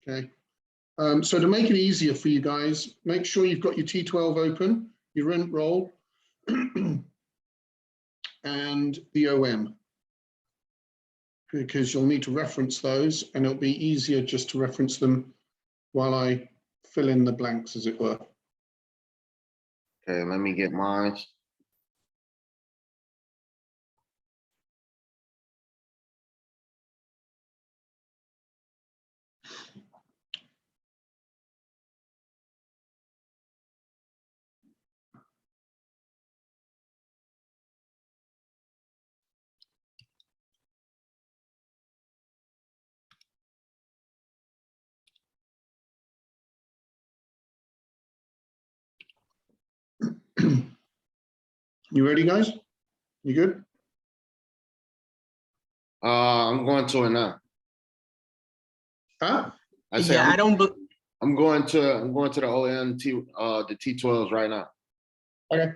Okay. So to make it easier for you guys, make sure you've got your T12 open, your rent roll, and the OM, because you'll need to reference those, and it'll be easier just to reference them while I fill in the blanks, as it were. Okay, let me get mine. You ready, guys? You good? I'm going to it now. Huh? I say Yeah, I'm going to the OM the T12s right now. Okay.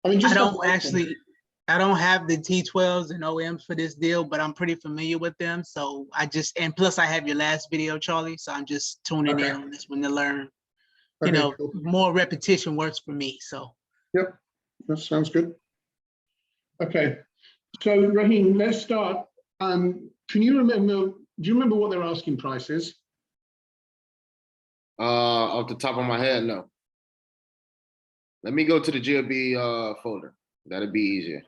I mean, just I don't have the T12s and OMs for this deal, but I'm pretty familiar with them. So and plus I have your last video, Charlie. So I'm just tuning in on this one to learn. You know, cool. more repetition works for me. So. Yep, that sounds good. Okay, so Raheem, let's start. Can you remember? Do you remember what their asking price is? Off the top of my head, no. Let me go to the GLB folder. That'd be easier.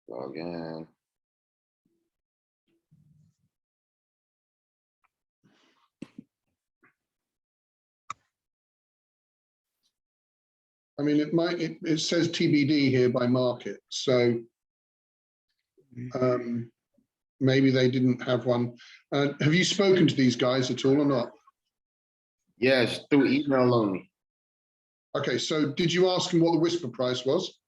Log in. I mean, it says TBD here by market, so maybe they didn't have one. Have you spoken to these guys at all or not? Yes, through email only. Okay, so did you ask them what the whisper price was?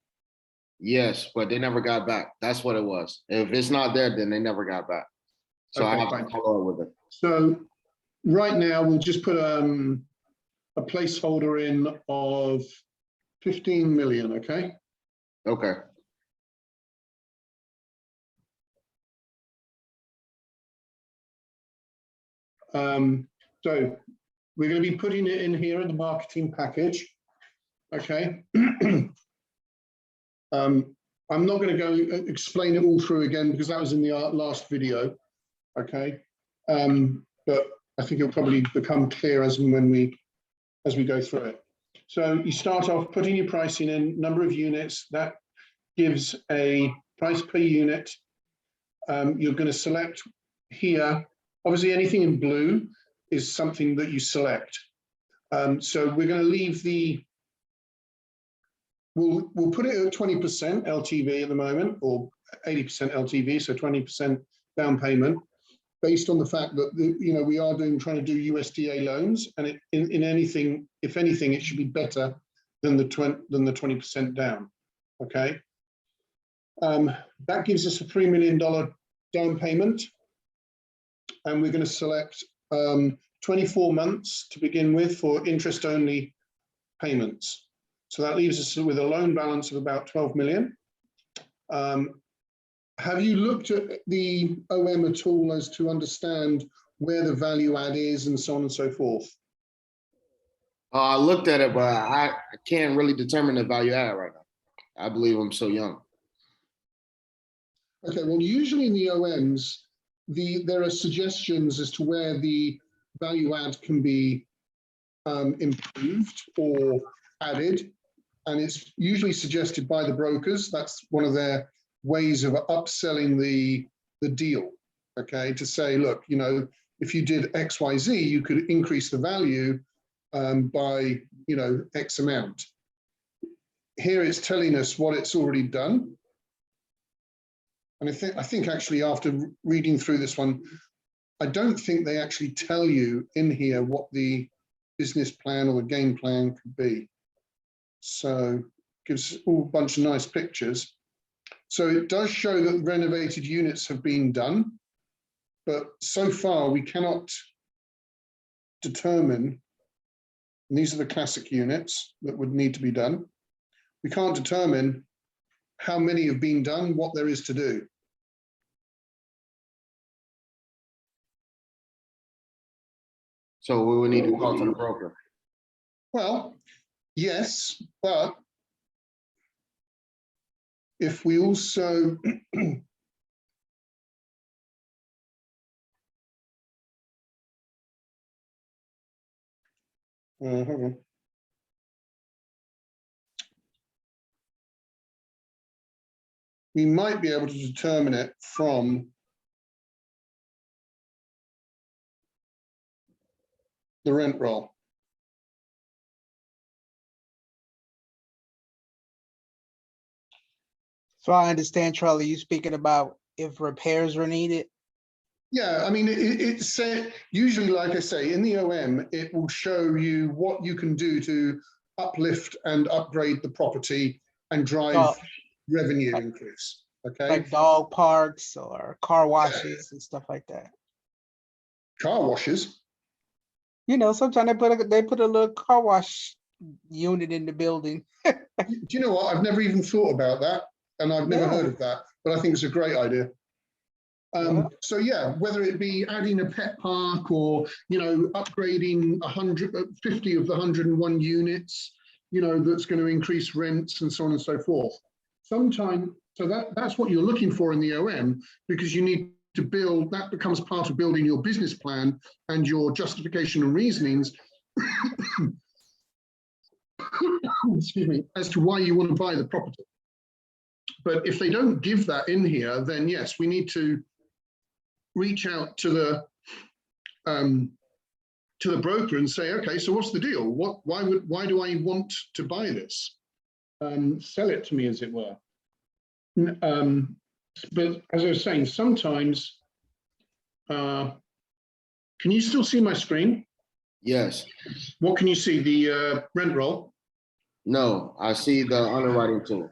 Yes, but they never got back. That's what it was. If it's not there, then they never got back. So Okay, I have fine. to follow up with it. So right now we'll just put a placeholder in of 15 million, okay? Okay. So we're going to be putting it in here in the marketing package, okay? I'm not going to go explain it all through again because that was in the last video, okay? But I think it'll probably become clear as and when we go through it. So you start off putting your pricing in, number of units, that gives a price per unit. You're going to select here, obviously anything in blue is something that you select. So we're going to leave we'll put it at 20% LTV at the moment, or 80% LTV, so 20% down payment, based on the fact that we are trying to do USDA loans, and in anything, if anything, it should be better than the 20% down. Okay, that gives us a $3 million down payment, and we're going to select 24 months to begin with for interest-only payments. So that leaves us with a loan balance of about 12 million. Have you looked at the OM at all as to understand where the value add is and so on and so forth? I looked at it, but I can't really determine the value add right now. I believe I'm so young. Okay, well, usually in the OMs, there are suggestions as to where the value add can be improved or added, and it's usually suggested by the brokers. That's one of their ways of upselling the deal, okay, to say, look, if you did XYZ, you could increase the value by, X amount. Here it's telling us what it's already done. And I think actually after reading through this one, I don't think they actually tell you in here what the business plan or the game plan could be. So gives a whole bunch of nice pictures. So it does show that renovated units have been done, but so far we cannot determine, and these are the classic units that would need to be done. We can't determine how many have been done, what there is to do. So we would need to talk to the broker. Well, yes, but if we also hold on. We might be able to determine it from the rent roll. So I understand, Charlie, you speaking about if repairs are needed. Yeah, I mean, it's usually, like I say, in the OM, it will show you what you can do to uplift and upgrade the property and drive Oh. revenue increase. Okay, Like dog parks or car washes and stuff like that. car washes. You know, sometimes they put a little car wash unit in the building. Do you know what? I've never even thought about that, and I've never heard of that, but I think it's a great idea. So yeah, whether it be adding a pet park or, you know, upgrading 150 of the 101 units, you know, that's going to increase rents and so on and so forth. Sometimes, so that's what you're looking for in the OM, because you need to build, that becomes part of building your business plan and your justification and reasonings, excuse me, as to why you want to buy the property. But if they don't give that in here, then yes, we need to reach out to the broker and say, okay, so what's the deal? Why do I want to buy this? Sell it to me, as it were. But as I was saying, sometimes, can you still see my screen? Yes. What can you see? The rent roll? No, I see the underwriting tool.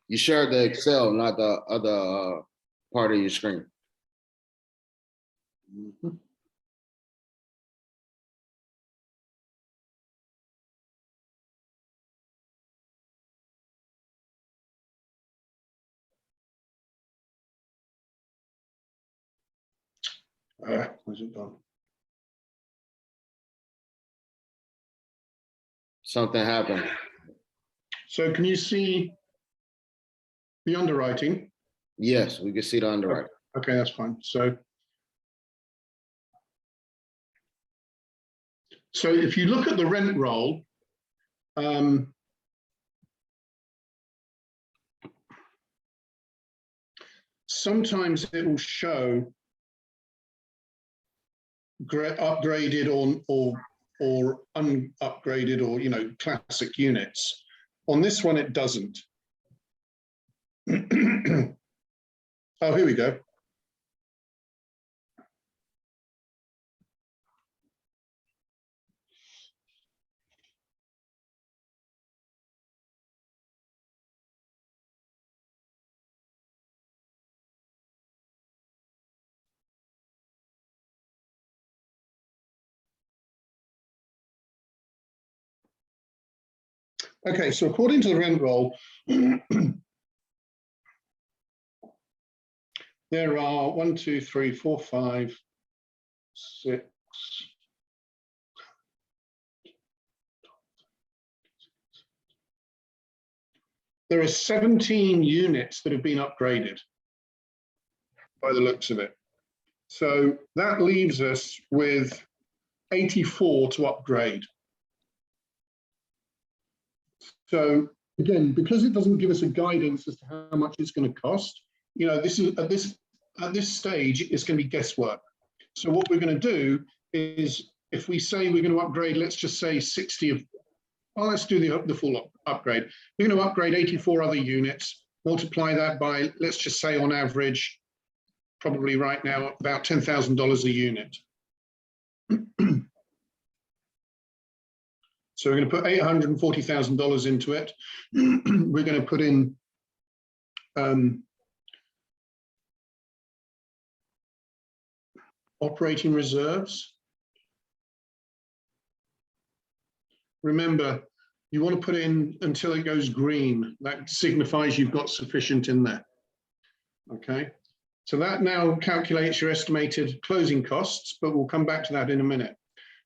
You shared the Excel, not the other part of your screen. Mm-hmm. Where's it gone? Something happened. So can you see the underwriting? Yes, we can see the underwriting. Okay, that's fine. So if you look at the rent roll, sometimes it will show upgraded or unupgraded, or, you know, classic units. On this one, it doesn't. Oh, here we go. Okay, so according to the rent roll, there are 1, 2, 3, 4, 5, 6. There are 17 units that have been upgraded by the looks of it. So that leaves us with 84 to upgrade. So again, because it doesn't give us a guidance as to how much it's going to cost, you know, this is at this stage, it's going to be guesswork. So what we're going to do is, if we say we're going to upgrade, let's just say 60 of, well, let's do the full upgrade. We're going to upgrade 84 other units, multiply that by, let's just say on average, probably right now, about $10,000 a unit. So we're going to put $840,000 into it. We're going to put in operating reserves. Remember, you want to put it in until it goes green. That signifies you've got sufficient in there. Okay, so that now calculates your estimated closing costs, but we'll come back to that in a minute.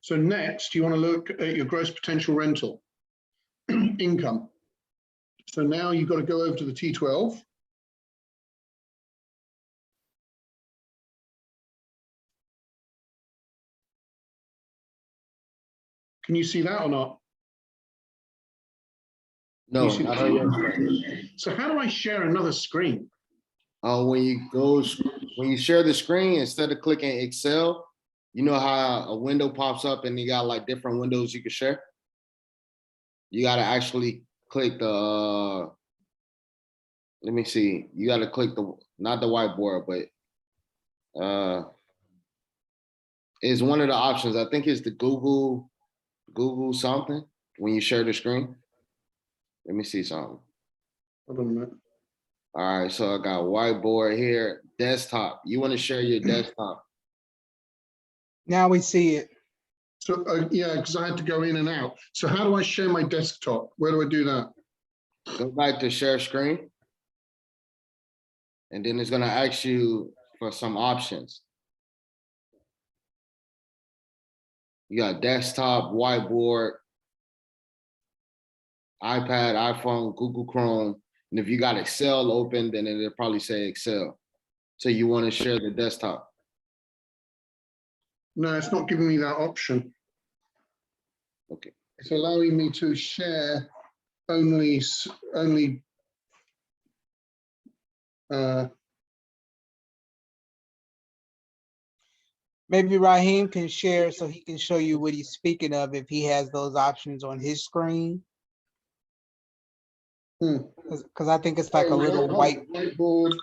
So next, you want to look at your gross potential rental income. So now you've got to go over to the T12. Can you see that or not? No, You see not the on your screen. So how do I share another screen? When you share the screen, instead of clicking Excel, you know how a window pops up and you got like different windows you can share? You got to actually click the, let me see. You got to click the, not the whiteboard, but is one of the options. I think it's the Google something when you share the screen. Let me see something. Hold on a minute. All right, so I got whiteboard here, desktop. You want to share your desktop. Now we see it. So yeah, because I had to go in and out. So how do I share my desktop? Where do I do that? Go back to share screen. And then it's gonna ask you for some options. You got desktop, whiteboard, iPad, iPhone, Google Chrome. And if you got Excel open, then it'll probably say Excel. So you want to share the desktop. No, it's not giving me that option. Okay. It's allowing me to share only Maybe Raheem can share so he can show you what he's speaking of if he has those options on his screen. Because I think it's like a little whiteboard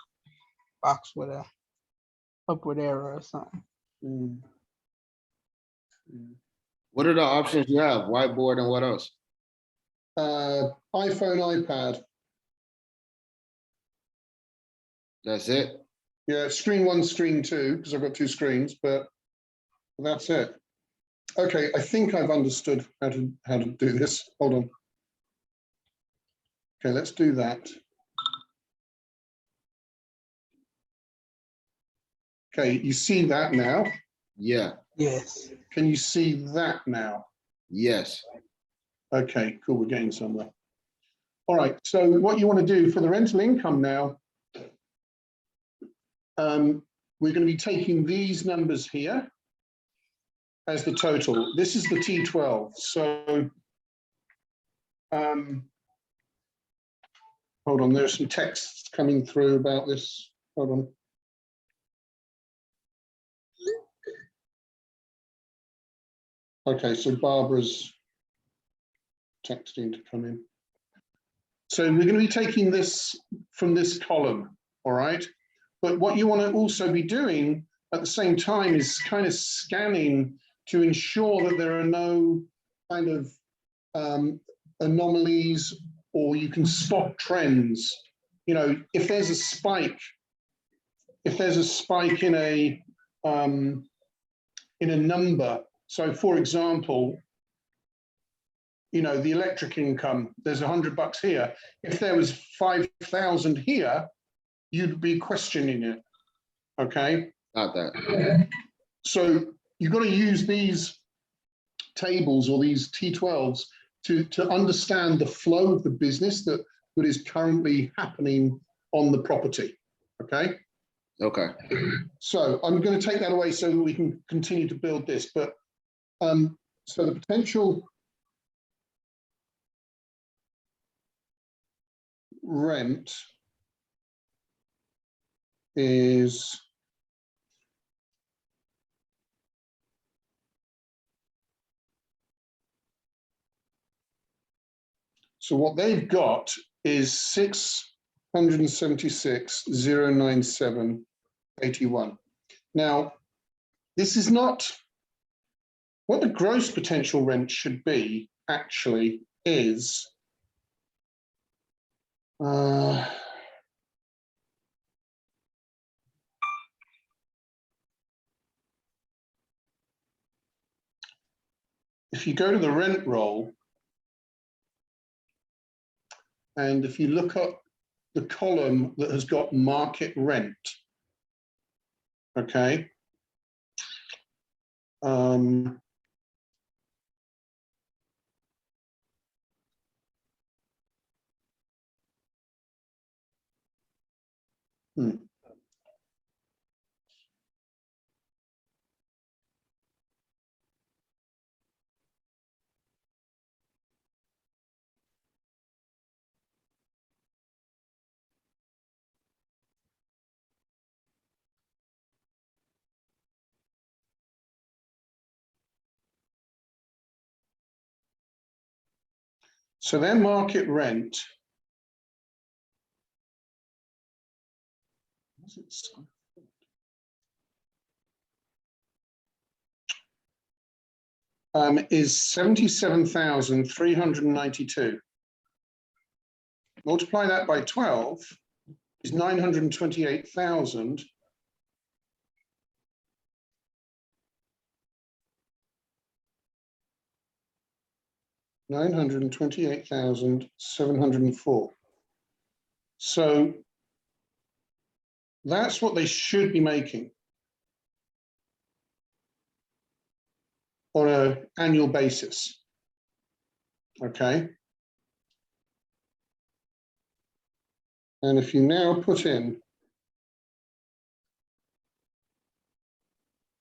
box with a upward arrow or something. What are the options you have? Whiteboard and what else? iPhone, iPad. That's it? Yeah, screen one, screen two, because I've got two screens, but that's it. Okay, I think I've understood how to do this. Hold on. Okay, let's do that. Okay, you see that now? Yeah. Yes. Can you see that now? Yes. Okay, cool, we're getting somewhere. All right, so what you want to do for the rental income now, we're going to be taking these numbers here as the total. This is the T12. So, hold on, there's some texts coming through about this. Hold on. Okay, so Barbara's texting to come in. So we're going to be taking this from this column, all right? But what you want to also be doing at the same time is kind of scanning to ensure that there are no kind of anomalies, or you can spot trends. You know, if there's a spike in a number. So for example, you know, the electric income, there's $100 here. If there was 5,000 here, you'd be questioning it, okay? Not that. So you've got to use these tables or these T12s to understand the flow of the business that is currently happening on the property, okay? Okay. So I'm going to take that away so that we can continue to build this. But so the potential rent is so what they've got is 676,097.81. Now, this is not what the gross potential rent should be. Actually, is if you go to the rent roll, and if you look up the column that has got market rent, okay. So their market rent, is 77,392. Multiply that by 12 is 928,000. $928,704. So that's what they should be making on an annual basis. Okay. And if you now put in,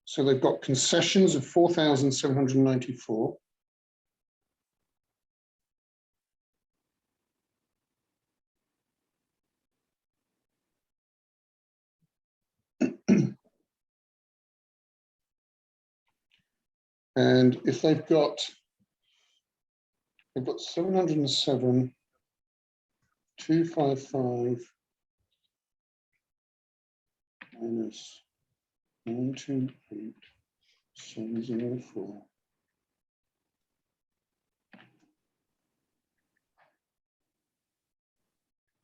so they've got concessions of 4,794. And if they've got 707, 255 minus 928, 704.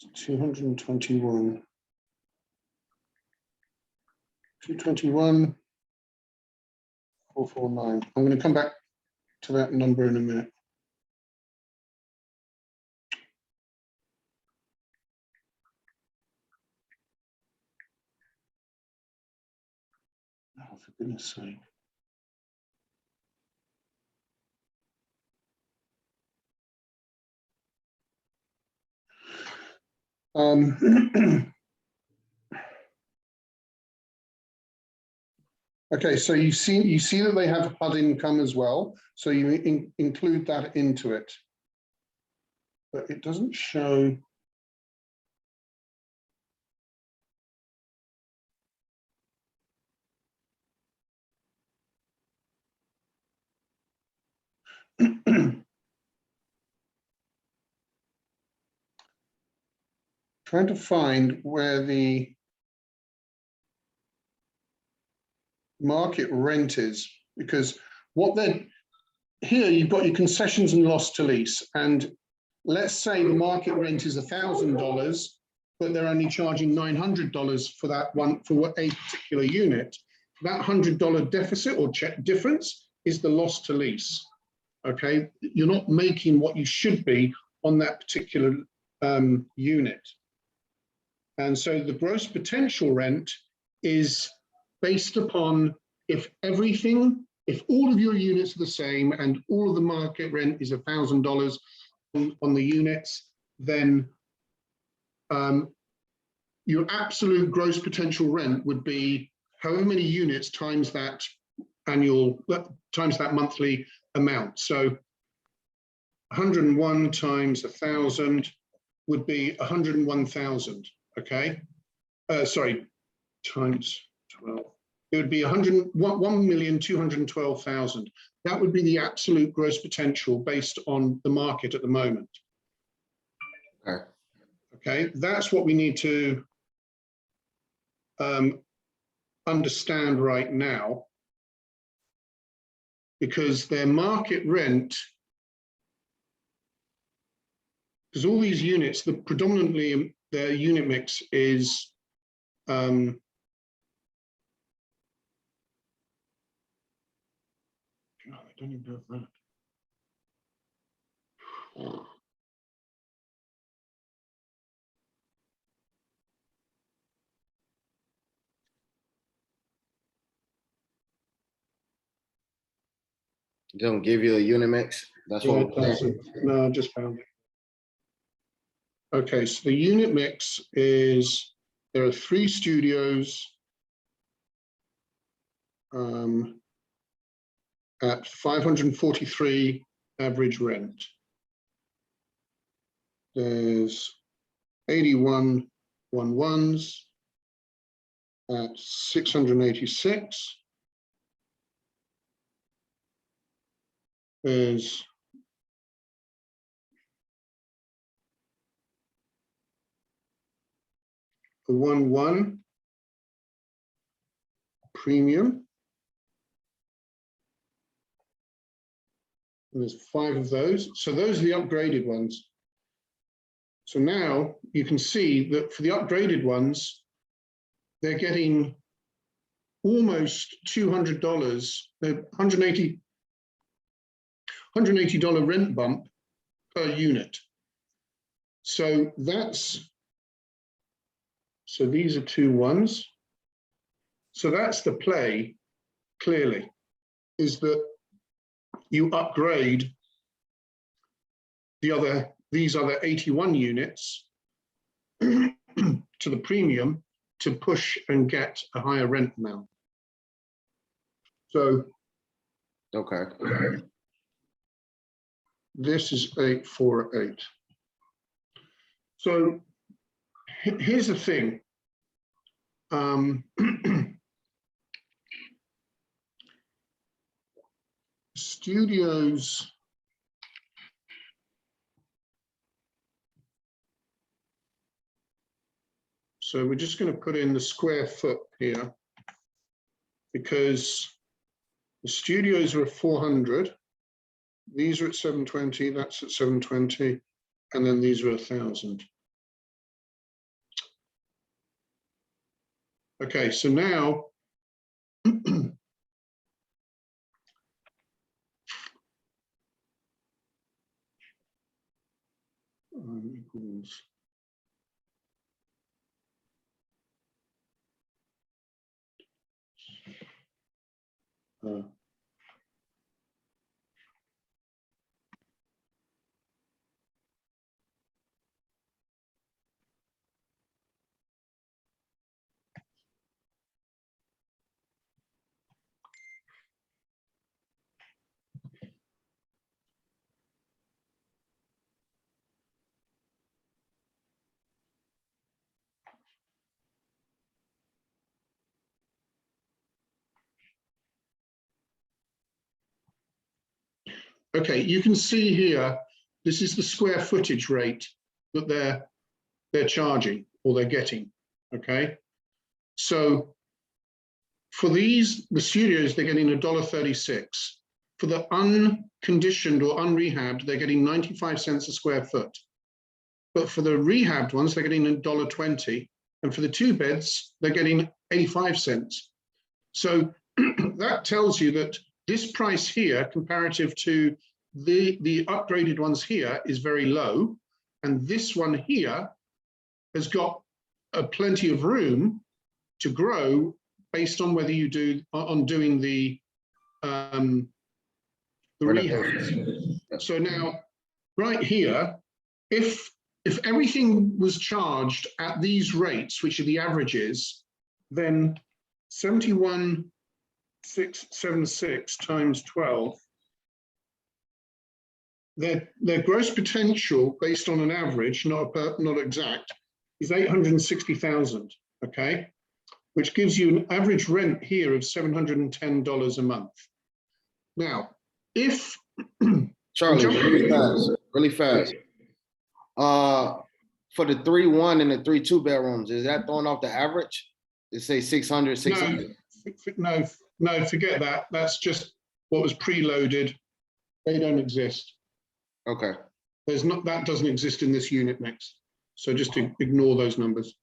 It's 221. 221, 449. I'm going to come back to that number in a minute. Oh, for goodness sake. Okay, so you see that they have HUD income as well, so you include that into it, but it doesn't show. Trying to find where the market rent is, because what they're here, you've got your concessions and loss to lease, and let's say the market rent is $1,000, but they're only charging $900 for that one, for a particular unit. That $100 deficit or difference is the loss to lease. Okay, you're not making what you should be on that particular unit. And so the gross potential rent is based upon if all of your units are the same and all of the market rent is $1,000 on the units, then your absolute gross potential rent would be however many units times that monthly amount. So 101 times 1,000 would be 101,000. Okay, sorry, times 12. It would be 1,212,000. That would be the absolute gross potential based on the market at the moment. Okay. Okay, that's what we need to understand right now, because their market rent, because all these units, predominantly their unit mix is I don't even know that. Don't give you a unit mix. That's Yeah, what it we're saying. doesn't. No, I just found it. Okay, so the unit mix is, there are 3 studios at 543 average rent. There's 81 1-1s at 686. There's the 1-1 premium. And there's 5 of those. So those are the upgraded ones. So now you can see that for the upgraded ones, they're getting almost $200, $180 rent bump per unit. So that's, so these are 2 1s. So that's the play, clearly, is that you upgrade these other 81 units to the premium to push and get a higher rent amount. So Okay. this is 848. So here's the thing. Studios, so we're just going to put in the square foot here, because the studios are at 400, these are at 720, that's at 720, and then these are 1,000. Okay, so now equals okay, you can see here, this is the square footage rate that they're charging or they're getting, okay? So for these, the studios, they're getting $1.36. For the unconditioned or unrehabbed, they're getting 95 cents a square foot. But for the rehabbed ones, they're getting $1.20. And for the 2 beds, they're getting 85 cents. So that tells you that this price here, comparative to the upgraded ones here, is very low. And this one here has got plenty of room to grow based on whether you do on doing the rehabs. So now, right here, if everything was charged at these rates, which are the averages, then 71,676 times 12, their gross potential based on an average, not exact, is 860,000. Okay, which gives you an average rent here of $710 a month. Now, if Charlie, really fast. For the 3-1 and the 3-2 bedrooms, is that throwing off the average? It say 600, 600. No, forget that. That's just what was preloaded. They don't exist. Okay. That doesn't exist in this unit mix. So just ignore those numbers.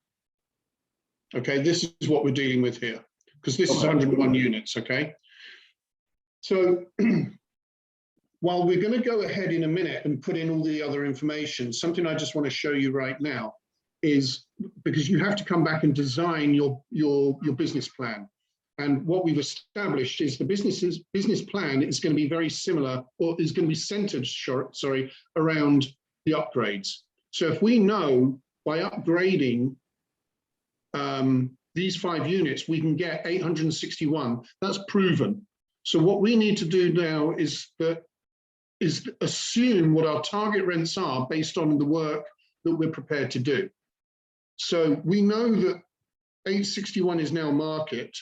Okay, this is what we're dealing with here, because this is 101 units, okay? So while we're going to go ahead in a minute and put in all the other information, something I just want to show you right now is, because you have to come back and design your business plan. And what we've established is the business plan is going to be very similar, or is going to be centered, sorry, around the upgrades. So if we know by upgrading these 5 units, we can get 861, that's proven. So what we need to do now is assume what our target rents are based on the work that we're prepared to do. So we know that 861 is now market.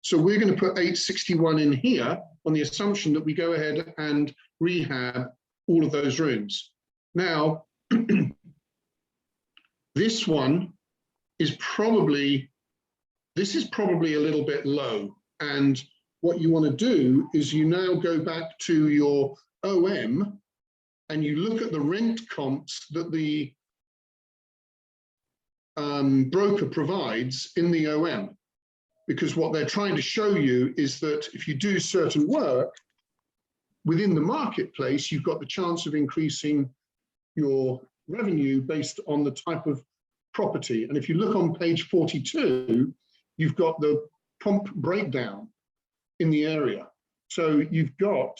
So we're going to put 861 in here on the assumption that we go ahead and rehab all of those rooms. Now, this is probably a little bit low. And what you want to do is you now go back to your OM and you look at the rent comps that the broker provides in the OM. Because what they're trying to show you is that if you do certain work within the marketplace, you've got the chance of increasing your revenue based on the type of property. And if you look on page 42, you've got the comp breakdown in the area. So you've got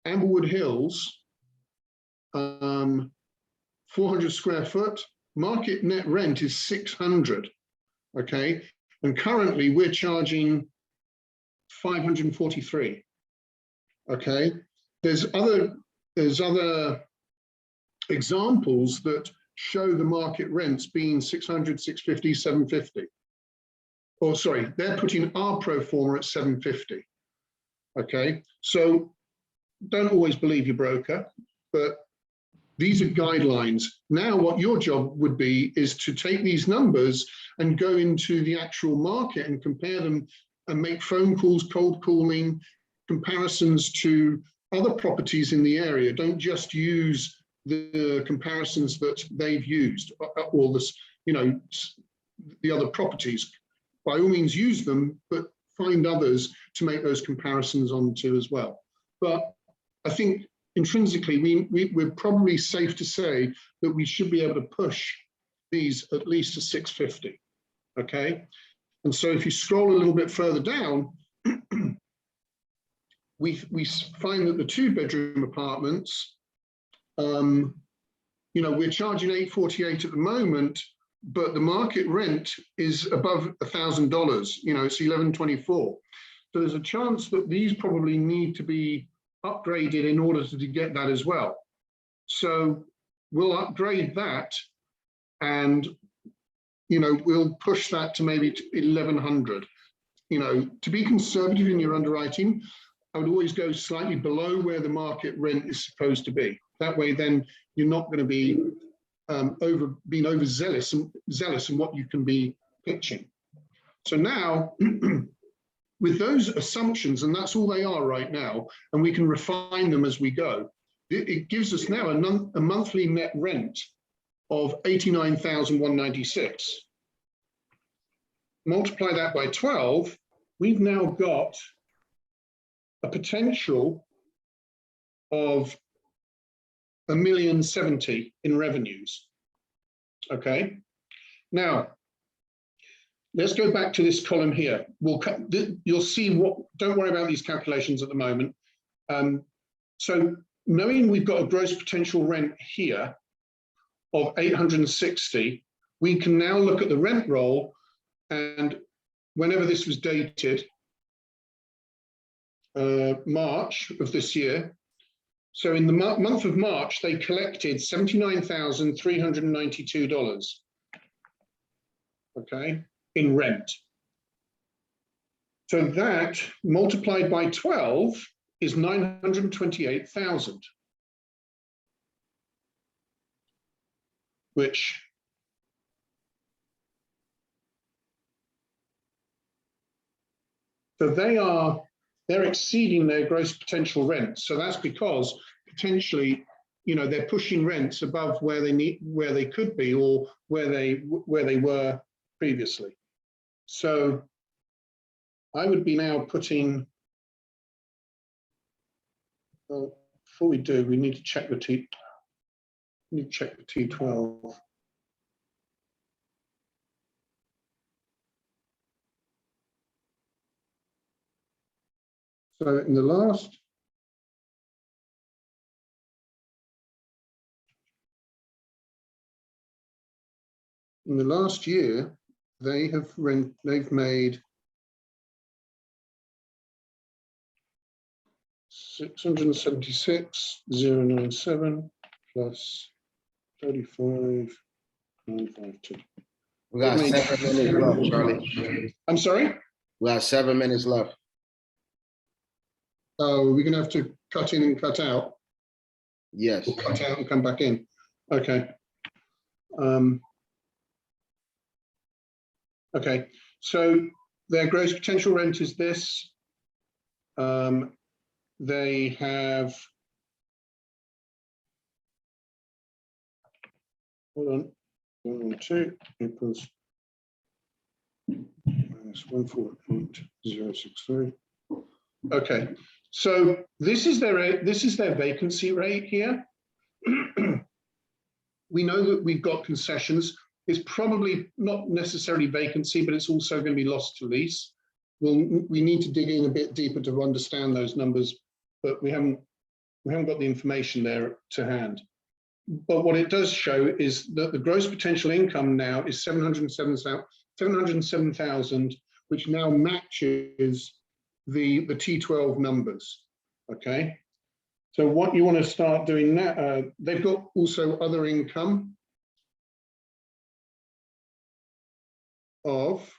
Amberwood Hills, 400 square foot, market net rent is 600, okay? And currently we're charging 543, okay? There's other examples that show the market rents being 600, 650, 750. Or sorry, they're putting our pro forma at 750, okay? So don't always believe your broker, but these are guidelines. Now what your job would be is to take these numbers and go into the actual market and compare them and make phone calls, cold calling, comparisons to other properties in the area. Don't just use the comparisons that they've used or this, you know, the other properties. By all means use them, but find others to make those comparisons onto as well. But I think intrinsically, we're probably safe to say that we should be able to push these at least to 650, okay? And so if you scroll a little bit further down, we find that the 2-bedroom apartments, you know, we're charging $848 at the moment, but the market rent is above $1,000, you know, it's $1,124. So there's a chance that these probably need to be upgraded in order to get that as well. So we'll upgrade that and, you know, we'll push that to maybe 1,100. You know, to be conservative in your underwriting, I would always go slightly below where the market rent is supposed to be. That way, then you're not going to be being overzealous in what you can be pitching. So now, with those assumptions, and that's all they are right now, and we can refine them as we go, it gives us now a monthly net rent of $89,196. Multiply that by 12, we've now got a potential of $1,070,000 in revenues. Okay, now let's go back to this column here. You'll see what, don't worry about these calculations at the moment. So knowing we've got a gross potential rent here of 860, we can now look at the rent roll, and whenever this was dated, March of this year. So in the month of March, they collected $79,392, okay, in rent. So that multiplied by 12 is 928,000, which so they're exceeding their gross potential rent. So that's because potentially, you know, they're pushing rents above where they could be, or where they were previously. So I would be now putting Well, before we do, we need to check the T12. So in the last year, they've made 676,097 plus 35,952. We got 7 minutes left, Charlie. I'm sorry? We got 7 minutes left. Oh, we're gonna have to cut in and cut out. Yes. Or cut out and come back in. Okay. Okay, so their gross potential rent is this. They have, hold on, 112 equals minus 148,063. Okay, so this is their vacancy rate here. We know that we've got concessions. It's probably not necessarily vacancy, but it's also going to be lost to lease. We need to dig in a bit deeper to understand those numbers, but we haven't got the information there to hand. But what it does show is that the gross potential income now is 707,000, which now matches the T12 numbers. Okay. So what you want to start doing now, they've got also other income of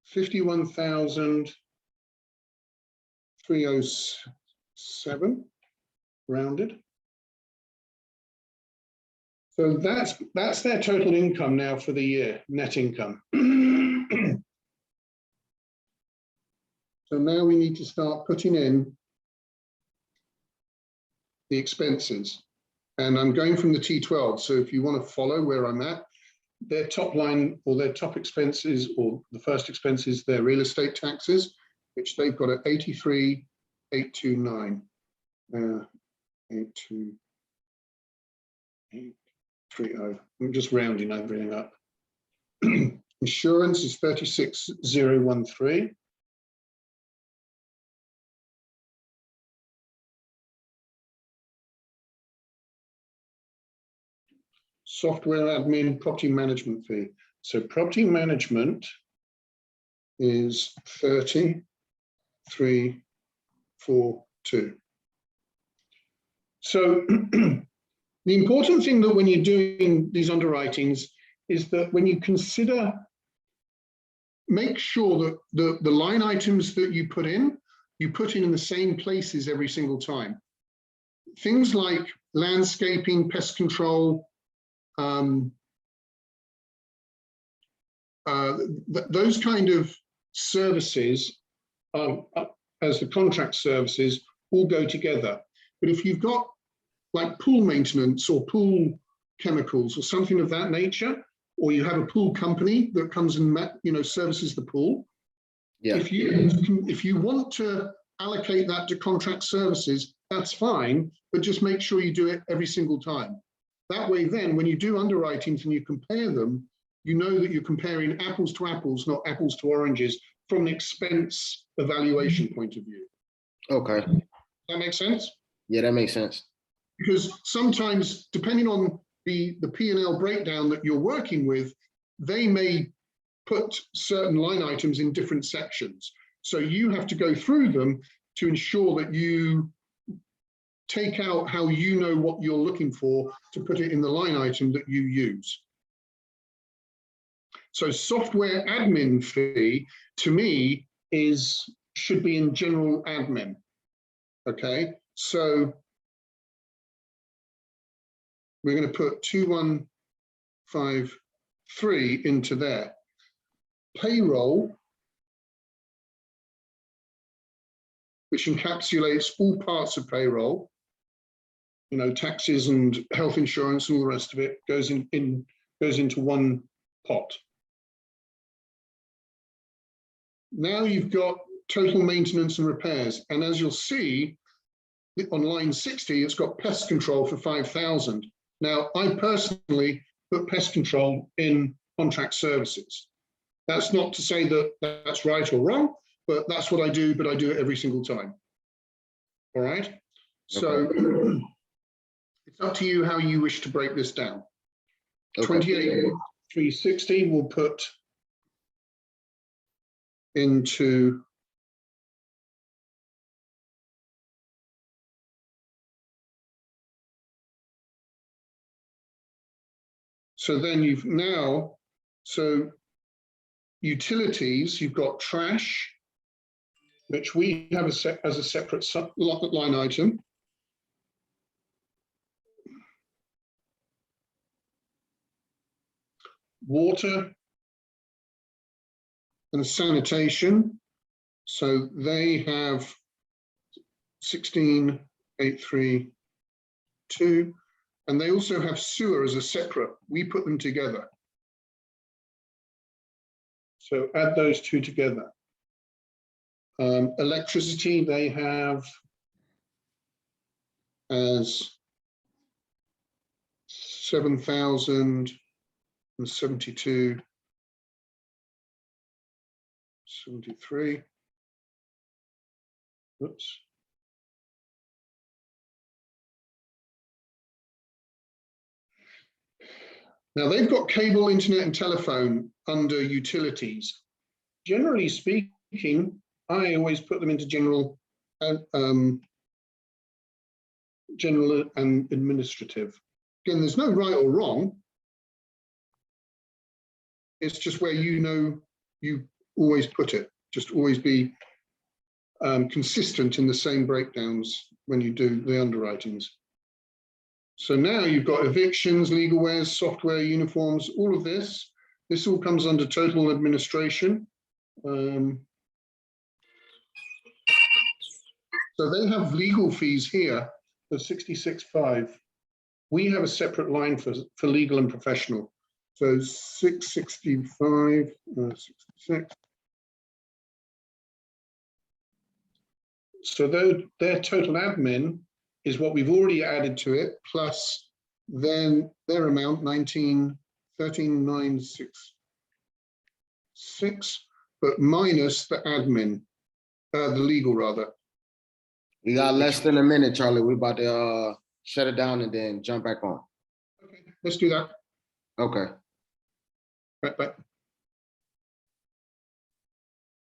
51,307 rounded. So that's their total income now for the year, net income. So now we need to start putting in the expenses. And I'm going from the T12. So if you want to follow where I'm at, their top line or their top expenses, or the first expense is their real estate taxes, which they've got at 83,829. 82830. I'm just rounding everything up. Insurance is 36,013. Software admin, property management fee. So property management is 30,342. So the important thing that when you're doing these underwritings is that when you consider, make sure that the line items that you put in the same places every single time. Things like landscaping, pest control, those kind of services, as the contract services, all go together. But if you've got like pool maintenance or pool chemicals or something of that nature, or you have a pool company that comes and services the pool, yeah. If you want to allocate that to contract services, that's fine, but just make sure you do it every single time. That way, then, when you do underwritings and you compare them, you know that you're comparing apples to apples, not apples to oranges, from an expense evaluation point of view. Okay. Does that make sense? Yeah, that makes sense. Because sometimes, depending on the P&L breakdown that you're working with, they may put certain line items in different sections. So you have to go through them to ensure that you take out how you know what you're looking for to put it in the line item that you use. So software admin fee, to me, should be in general admin. Okay, so we're going to put 2153 into there. Payroll, which encapsulates all parts of payroll, taxes and health insurance and all the rest of it, goes into one pot. Now you've got total maintenance and repairs. And as you'll see, on line 60, it's got pest control for 5,000. Now, I personally put pest control in contract services. That's not to say that that's right or wrong, but that's what I do, but I do it every single time. All right. So it's up to you how you wish to break this down. Okay. 28,360 we'll put into so then you've now, so utilities, you've got trash, which we have as a separate line item. Water and sanitation, so they have 16,832, and they also have sewer as a separate. We put them together. So add those two together. Electricity, they have as 7,072, 73. Oops. Now they've got cable, internet, and telephone under utilities. Generally speaking, I always put them into general and administrative. Again, there's no right or wrong. It's just where you always put it. Just always be consistent in the same breakdowns when you do the underwritings. So now you've got evictions, legal wares, software, uniforms, all of this. This all comes under total administration. So they have legal fees here of 66.5. We have a separate line for legal and professional. So 665, 66. So their total admin is what we've already added to it, plus then their amount 13,966, but minus the admin, the legal rather. We got less than a minute, Charlie. We're about to shut it down and then jump back on. Okay, let's do that. Okay. Right back.